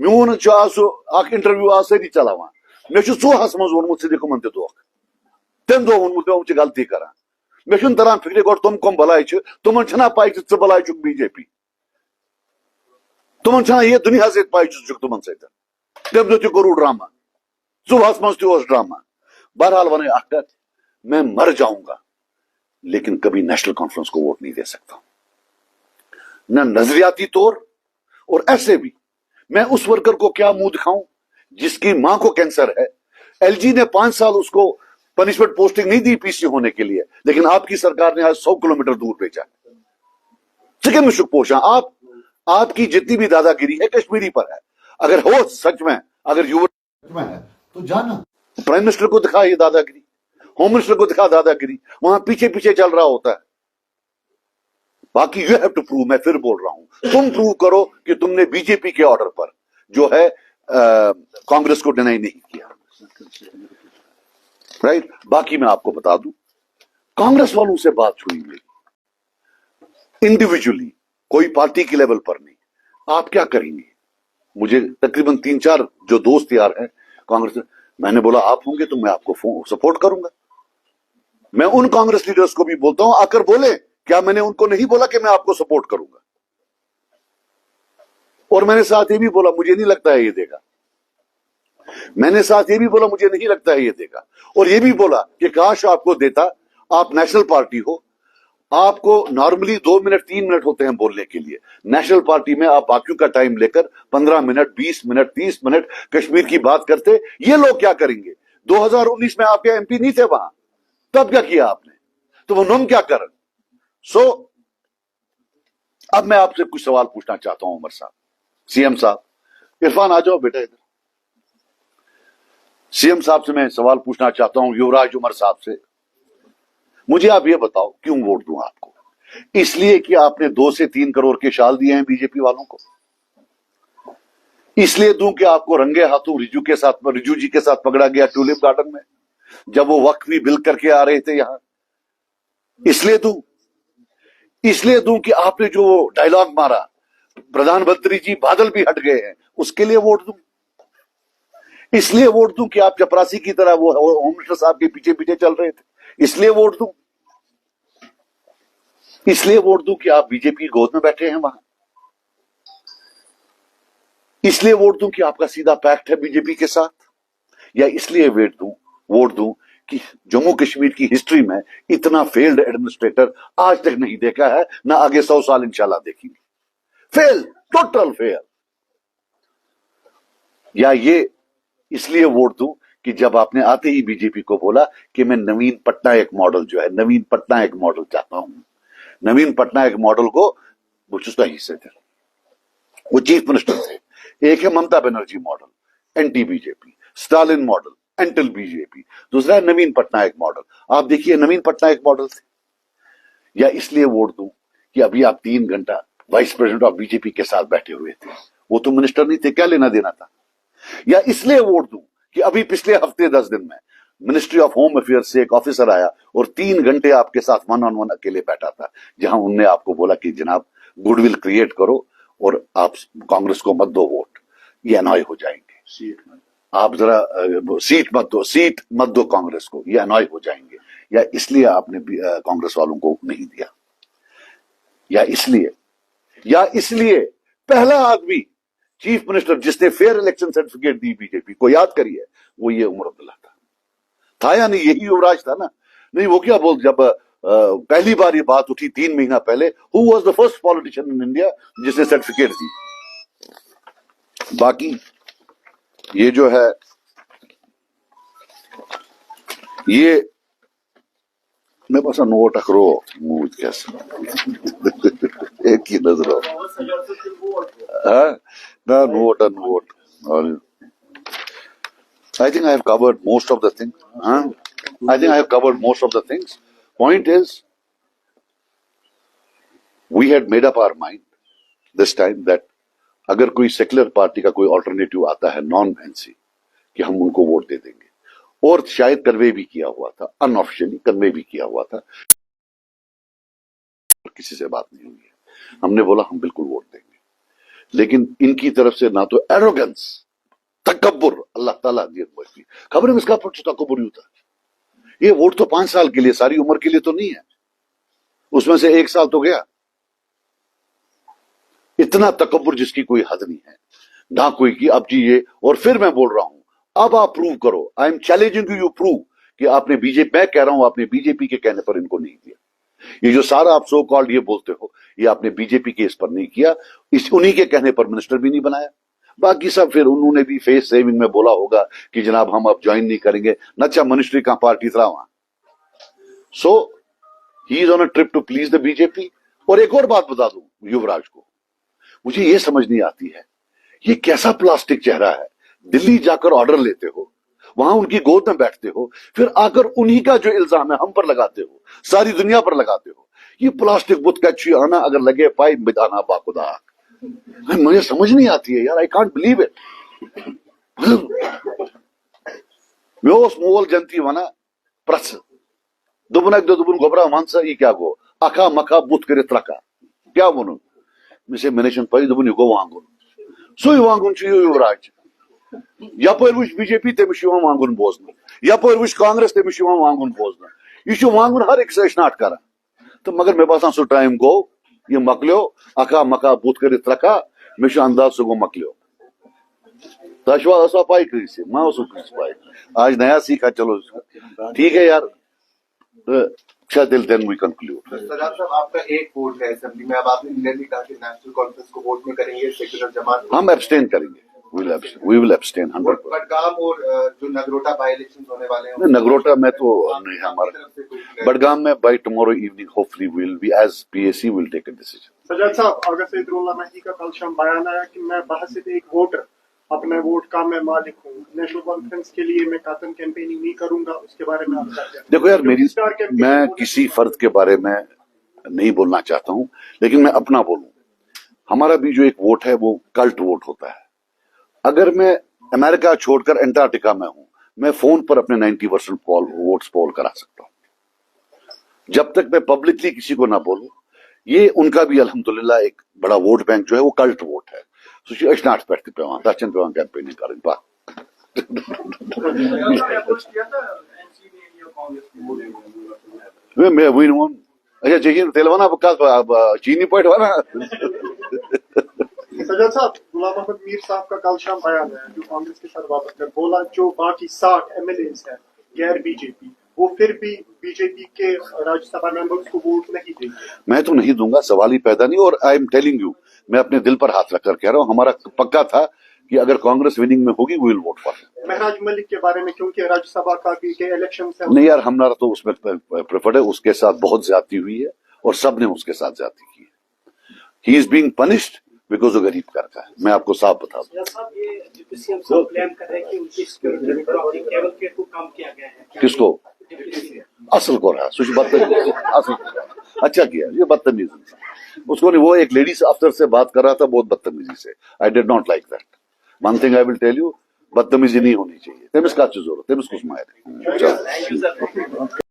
میون اخ انٹرویو آ ساری چلاوان مے ژوہس مز وونمت ژٕ دِ کمن تہِ دھوکہ تم دۄہ وونمت مےٚ چھِ غلطی کران مے چھُنہٕ تران فکرِ گۄڈٕ تم کم بلاے چھِ تمن چھنا پاے ژٕ بلاے چھُکھ بی جے پی تمن چھنا یہ دنیا سۭتۍ پاے ژٕ چھُکھ تمن سۭتۍ تمہِ دۄہ تہِ کوٚرُو ڈرامہ ژوہس مز تہِ اوس ڈرامہ بہرحال ونے اکھ کتھ میں مر جاؤں گا لیکن کبھی نیشنل کانفرنس کو ووٹ نہیں دے سکتا نہ نظریاتی طور اور ایسے بھی میں اس ورکر کو کیا منہ دکھاؤں جس کی ماں کو کینسر ہے ایل جی نے 5 سال اس کو پنشمنٹ پوسٹنگ نہیں دی پی سی ہونے کے لیے لیکن آپ کی سرکار نے آج 100 کلومیٹر دور بھیجا سکم میں شک پوشاں آپ کی جتنی بھی دادا گیری ہے کشمیری پر ہے اگر ہو سچ میں اگر یو میں ہے تو جانا پرائم منسٹر کو دکھا یہ دادا گیری ہوم منسٹر کو دکھا دادا گیری وہاں پیچھے پیچھے چل رہا ہوتا ہے باقی یو ہیو ٹو پروو میں پھر بول رہا ہوں تم پروو کرو کہ تم نے بی جے پی کے آرڈر پر جو ہے کانگریس کو ڈینائی نہیں کیا رائٹ باقی میں آپ کو بتا دوں کانگریس والوں سے بات ہوئی میری انڈیویجولی کوئی پارٹی کے لیول پر نہیں آپ کیا کریں گے مجھے تقریباً 3-4 جو دوست یار ہیں کانگریس میں نے بولا آپ ہوں گے تو میں آپ کو سپورٹ کروں گا میں ان کانگریس لیڈرز کو بھی بولتا ہوں آ کر بولے کیا میں نے ان کو نہیں بولا کہ میں آپ کو سپورٹ کروں گا اور میں نے ساتھ یہ بھی بولا مجھے نہیں لگتا ہے یہ دے گا میں نے ساتھ یہ بھی بولا مجھے نہیں لگتا ہے یہ دے گا اور یہ بھی بولا کہ کاش آپ کو دیتا آپ نیشنل پارٹی ہو آپ کو نارملی 2 منٹ 3 منٹ ہوتے ہیں بولنے کے لیے نیشنل پارٹی میں آپ باقیوں کا ٹائم لے کر 15 منٹ 20 منٹ 30 منٹ کشمیر کی بات کرتے یہ لوگ کیا کریں گے 2019 میں آپ کے ایم پی نہیں تھے وہاں تب کیا کیا آپ نے تو وہ نم کیا کرن سو اب میں آپ سے کچھ سوال پوچھنا چاہتا ہوں عمر صاحب سی ایم صاحب عرفان آ جاؤ بیٹا ادھر سی ایم صاحب سے میں سوال پوچھنا چاہتا ہوں یوراج عمر صاحب سے مجھے آپ یہ بتاؤ کیوں ووٹ دوں آپ کو اس لیے کہ آپ نے 2 سے 3 کروڑ کے شال دیے ہیں بی جے پی والوں کو اس لیے دوں کہ آپ کو رنگے ہاتھوں رجو جی کے ساتھ پکڑا گیا ٹولپ گارڈن میں جب وہ وقت بھی بل کر کے آ رہے تھے یہاں اس لیے دوں کہ آپ نے جو ڈائلاگ مارا پردھان منتری جی بادل بھی ہٹ گئے ہیں اس کے لیے ووٹ دوں اس لیے ووٹ دوں کہ آپ چپراسی کی طرح وہ ہوم منسٹر صاحب کے پیچھے پیچھے چل رہے تھے اس لیے ووٹ دوں اس لیے ووٹ دوں کہ آپ بی جے پی گود میں بیٹھے ہیں وہاں اس لیے ووٹ دوں کہ آپ کا سیدھا پیکٹ ہے بی جے پی کے ساتھ یا اس لیے ووٹ دوں کہ جموں کشمیر کی ہسٹری میں اتنا فیلڈ ایڈمنسٹریٹر آج تک نہیں دیکھا ہے نہ آگے 100 سال انشاءاللہ دیکھیں گے فیل ٹوٹل فیل یا یہ اس لیے ووٹ دوں کہ جب آپ نے آتے ہی بی جے پی کو بولا کہ میں نوین پٹنائک ماڈل جو ہے نوین پٹنائک ماڈل چاہتا ہوں نوین پٹنائک ماڈل کو وہ چستا ہی سے تھے وہ چیف منسٹر تھے ایک ہے Mamata Banerjee model anti B J P Stalin model anti B J P دوسرا ہے نوین پٹنائک ماڈل آپ دیکھیے نوین پٹنائک ماڈل تھے یا اس لیے ووٹ دوں کہ ابھی آپ 3 گھنٹہ vice president of B J P کے ساتھ بیٹھے ہوئے تھے وہ تو منسٹر نہیں تھے کیا لینا دینا تھا یا اس لیے ووٹ دوں کہ ابھی پچھلے ہفتے 10 دن میں منسٹری آف ہوم افیئر سے ایک آفیسر آیا اور 3 گھنٹے آپ کے ساتھ 1 on 1 اکیلے بیٹھا تھا جہاں انہوں نے آپ کو بولا کہ جناب گڈ ول کریٹ کرو اور آپ کانگریس کو مت دو ووٹ یہ انوائے ہو جائیں گے آپ ذرا سیٹ مت دو کانگریس کو یہ انوائے ہو جائیں گے یا اس لیے آپ نے کانگریس والوں کو نہیں دیا یا اس لیے پہلا آدمی چیف منسٹر جس نے fair election certificate the be J پی کو یاد کریے وہ یہ عمر عبداللہ تھا یا نہیں یہی یوراج تھا نا نہیں وہ کیا بول جب پہلی بار یہ بات اٹھی 3 مہینہ پہلے who was the first politician in India جس نے سرٹیفکیٹ دی باقی یہ جو ہے یہ میں بس نوٹ اکرو موت کیسا ایک ہی نظر note I think I have covered most of the things. Point is, we had made up our mind this time that اگر کوئی سیکولر پارٹی کا کوئی آلٹرنیٹو آتا ہے نان اینسی کہ ہم ان کو ووٹ دے دیں گے اور شاید کنوے بھی کیا ہوا تھا ان آفیشلی کنوے بھی کیا ہوا تھا کسی سے بات نہیں ہوئی ہے ہم نے بولا ہم بالکل ووٹ دیں گے لیکن ان کی طرف سے نہ تو ایروگنس تکبر اللہ تعالیٰ خبر ہے اس کا تکبر ہی ہوتا ہے. یہ ووٹ تو 5 سال کے لیے ساری عمر کے لیے تو نہیں ہے, اس میں سے 1 سال تو گیا. اتنا تکبر جس کی کوئی حد نہیں ہے نہ کوئی کی. اب جی یہ اور پھر میں بول رہا ہوں اب آپ پروو کرو, I am challenging you prove کہ آپ نے میں کہہ رہا ہوں آپ نے بی جے پی کے کہنے پر ان کو نہیں دیا. یہ جو سارا آپ سو کالڈ یہ بولتے ہو یہ آپ نے بی جے پی کے اس پر نہیں کیا, انہی کے کہنے پر منسٹر بھی نہیں بنایا. باقی سب پھر انہوں نے بھی فیس سیونگ میں بولا ہوگا کہ جناب ہم اب جوائن نہیں کریں گے, نچا منسٹری کا پارٹی تھا وہاں. So he is on a trip to please the B J P. اور ایک اور بات بتا دوں یوراج کو, مجھے یہ سمجھ نہیں آتی ہے یہ کیسا پلاسٹک چہرہ ہے. دلی جا کر آرڈر لیتے ہو, وہاں ان کی گود میں بیٹھتے ہو, پھر آ کر انہی کا جو الزام ہے ہم پر لگاتے ہو, ساری دنیا پر لگاتے ہو. یہ پلاسٹک بت کا چھی آنا اگر لگے پائی بدانا باخدا. مجھے سمجھ نہیں آتی ہے یار, آئی کانٹ بلیو اٹ. میوس مول جنتی ونا پرس دوبن اک دوبن گوبرا وانسا یہ کیا گو اکھا مکھا بت کرت رکھا کیا ونن میں چھن پائی دوبن یہ گو وانگن. سوی وانگن چھ یوراج. یپر وچ بی جے پی تمس وانگن بوزن, یپر وچ کانگریس تمس وانگن بوزن. یہ وانگن ہر ایک سناٹ کران. تو مگر مے باسان سو ٹائم گو, یہ مکلیو اکھا مکھا بت کرت رکھا. مے انداز سہ گو مکلیو. تشوا پائی کسی ما اس پائی آج نیا سیکھا. چلو ٹھیک ہے یار. دین وی کنکلوڈ. سجاد صاحب آپ کا ایک ووٹ ہے اسمبلی میں, اب آپ نے کلیئرلی کہا کہ نیشنل کانفرنس کو ووٹ نہیں کریں گے, سیکولر جماعت ہم ایبسٹین کریں گے. وی ول ایبسٹین 100%. بڈگام اور جو نگروٹا بائی الیکشن ہونے والے ہیں نگروٹا میں تو نہیں ہے ہمارا. بڈگام میں by tomorrow evening hopefully will be as P A C will take a decision. Sajjad Sahab اگر سید اللہ مہدی کا کل شام بیان آیا کہ میں بحث ایک ووٹر اپنے ووٹ کا میں مالک ہوں, نیشنل کانفرنس کے لیے میں قاتل کیمپیننگ نہیں کروں گا, اس کے بارے میں آپ کیا کہتے ہیں؟ دیکھو یار میں کسی فرد کے بارے میں نہیں بولنا چاہتا ہوں, لیکن میں اپنا بولوں. ہمارا بھی جو ایک ووٹ ہے وہ کلٹ ووٹ ہوتا ہے. اگر میں امریکہ چھوڑ کر انٹارکٹیکا میں ہوں, میں فون پر اپنے 90% ووٹس پول کرا سکتا ہوں. جب تک میں پبلکلی کسی کو نہ بولوں. یہ ان کا بھی الحمدللہ ایک بڑا ووٹ بینک جو ہے وہ کلٹ ووٹ ہے. اشناٹ پہ پیوان تچن پیوان کیمپیننگ کریں با. میں وین ون اچھا چین تیل وانا چینی پوائنٹ وانا. سجاد صاحب غلام محمد میر صاحب کا کل شام بیان ہے جو کانگریس کے ساتھ وابستہ کر بولا جو باقی 60 ایم ایل ایز ہیں غیر بی جے پی وہ پھر بھی بی جے پی کے راجیہ سبھا ممبرس کو ووٹ نہیں دیں گے. میں تو نہیں دوں گا, سوال ہی پیدا نہیں. اور آئی ایم ٹیلنگ یو, میں اپنے دل پر ہاتھ رکھ کر کہہ رہا ہوں ہمارا پکا تھا کہ اگر کانگریس وننگ میں ہوگی وی ول ووٹ فار. مہراج ملک کے بارے میں کیونکہ راجیہ سبھا کا کے الیکشن سے نہیں یار, ہمارا تو اس میں پریفرڈ ہے. اس کے ساتھ بہت زیادتی ہوئی ہے اور سب نے اس کے ساتھ زیادتی کی ہے. ہی از بینگ پنشڈ بیکاز وہ غریب گھر کا ہے. میں آپ کو صاف بتا دوں. کس کو اصل کو رہا سوچ بدتمیز اصل اچھا کیا یہ بدتمیز انسان. اس کو نہیں, وہ ایک لیڈیز افسر سے بات کر رہا تھا بہت بدتمیزی سے. I did not like that. One thing I will tell you, بدتمیزی نہیں ہونی چاہیے. تمس کا ضرورت تمس کچھ مائر.